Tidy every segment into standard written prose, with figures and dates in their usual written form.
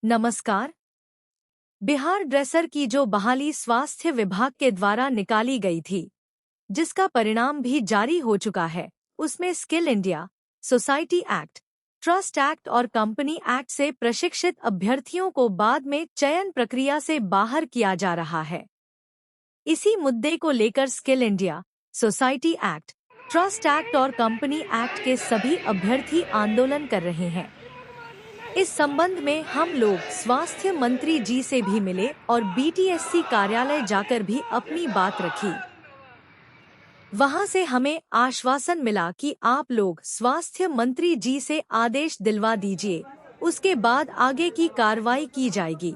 नमस्कार। बिहार ड्रेसर की जो बहाली स्वास्थ्य विभाग के द्वारा निकाली गई थी, जिसका परिणाम भी जारी हो चुका है, उसमें skill India, society act, trust act और कंपनी एक्ट से प्रशिक्षित अभ्यर्थियों को बाद में चयन प्रक्रिया से बाहर किया जा रहा है। इसी मुद्दे को लेकर skill India, society act, trust act और कंपनी एक्ट के सभी अभ्यर्थी आंदोलन कर रहे हैं। इस संबंध में हम लोग स्वास्थ्य मंत्री जी से भी मिले और बीटीएससी कार्यालय जाकर भी अपनी बात रखी। वहां से हमें आश्वासन मिला कि आप लोग स्वास्थ्य मंत्री जी से आदेश दिलवा दीजिए, उसके बाद आगे की कार्रवाई की जाएगी।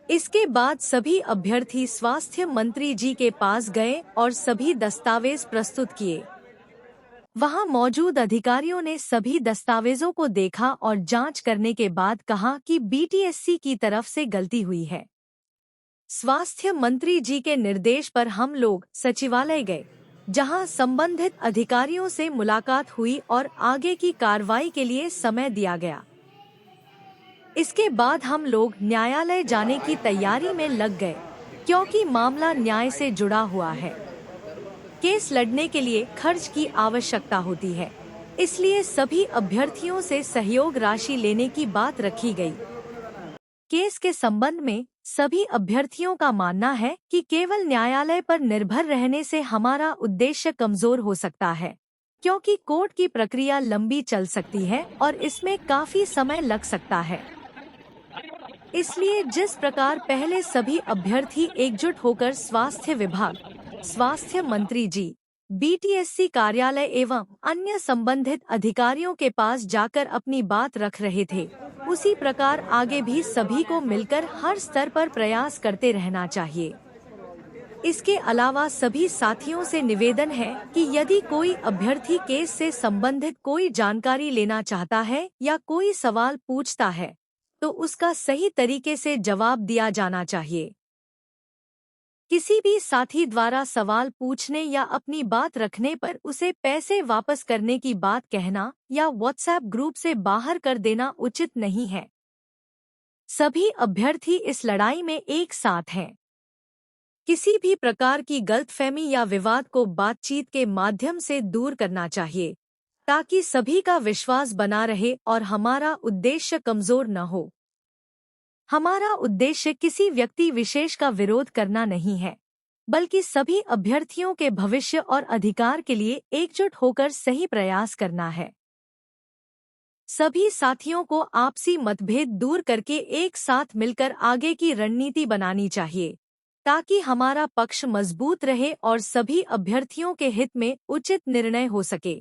इसके बाद सभी अभ्यर्थी स्वास्थ्य मंत्री जी के पास गए और सभी दस्तावेज प्रस्तुत किए। वहां मौजूद अधिकारियों ने सभी दस्तावेजों को देखा और जांच करने के बाद कहा कि बीटीएससी की तरफ से गलती हुई है। स्वास्थ्य मंत्री जी के निर्देश पर हम लोग सचिवालय गए, जहां संबंधित अधिकारियों से मुलाकात हुई और आगे की कार्रवाई के लिए समय दिया गया। इसके बाद हम लोग न्यायालय जाने की तैयारी में लग गए, क्योंकि मामला न्याय से जुड़ा हुआ है। केस लड़ने के लिए खर्च की आवश्यकता होती है, इसलिए सभी अभ्यर्थियों से सहयोग राशि लेने की बात रखी गई। केस के संबंध में सभी अभ्यर्थियों का मानना है कि केवल न्यायालय पर निर्भर रहने से हमारा उद्देश्य कमजोर हो सकता है, क्योंकि कोर्ट की प्रक्रिया लंबी चल सकती है और इसमें काफी समय लग सकता है। इसलिए जिस प्रकार पहले सभी अभ्यर्थी एकजुट होकर स्वास्थ्य विभाग, स्वास्थ्य मंत्री जी, बीटीएससी कार्यालय एवं अन्य संबंधित अधिकारियों के पास जाकर अपनी बात रख रहे थे, उसी प्रकार आगे भी सभी को मिलकर हर स्तर पर प्रयास करते रहना चाहिए। इसके अलावा सभी साथियों से निवेदन है कि यदि कोई अभ्यर्थी केस से संबंधित कोई जानकारी लेना चाहता है या कोई सवाल पूछता है, तो उसका सही तरीके से जवाब दिया जाना चाहिए। किसी भी साथी द्वारा सवाल पूछने या अपनी बात रखने पर उसे पैसे वापस करने की बात कहना या व्हाट्सएप ग्रुप से बाहर कर देना उचित नहीं है। सभी अभ्यर्थी इस लड़ाई में एक साथ हैं। किसी भी प्रकार की गलतफहमी या विवाद को बातचीत के माध्यम से दूर करना चाहिए, ताकि सभी का विश्वास बना रहे और हमारा उद्देश्य कमजोर न हो। हमारा उद्देश्य किसी व्यक्ति विशेष का विरोध करना नहीं है, बल्कि सभी अभ्यर्थियों के भविष्य और अधिकार के लिए एकजुट होकर सही प्रयास करना है। सभी साथियों को आपसी मतभेद दूर करके एक साथ मिलकर आगे की रणनीति बनानी चाहिए, ताकि हमारा पक्ष मजबूत रहे और सभी अभ्यर्थियों के हित में उचित निर्णय हो सके।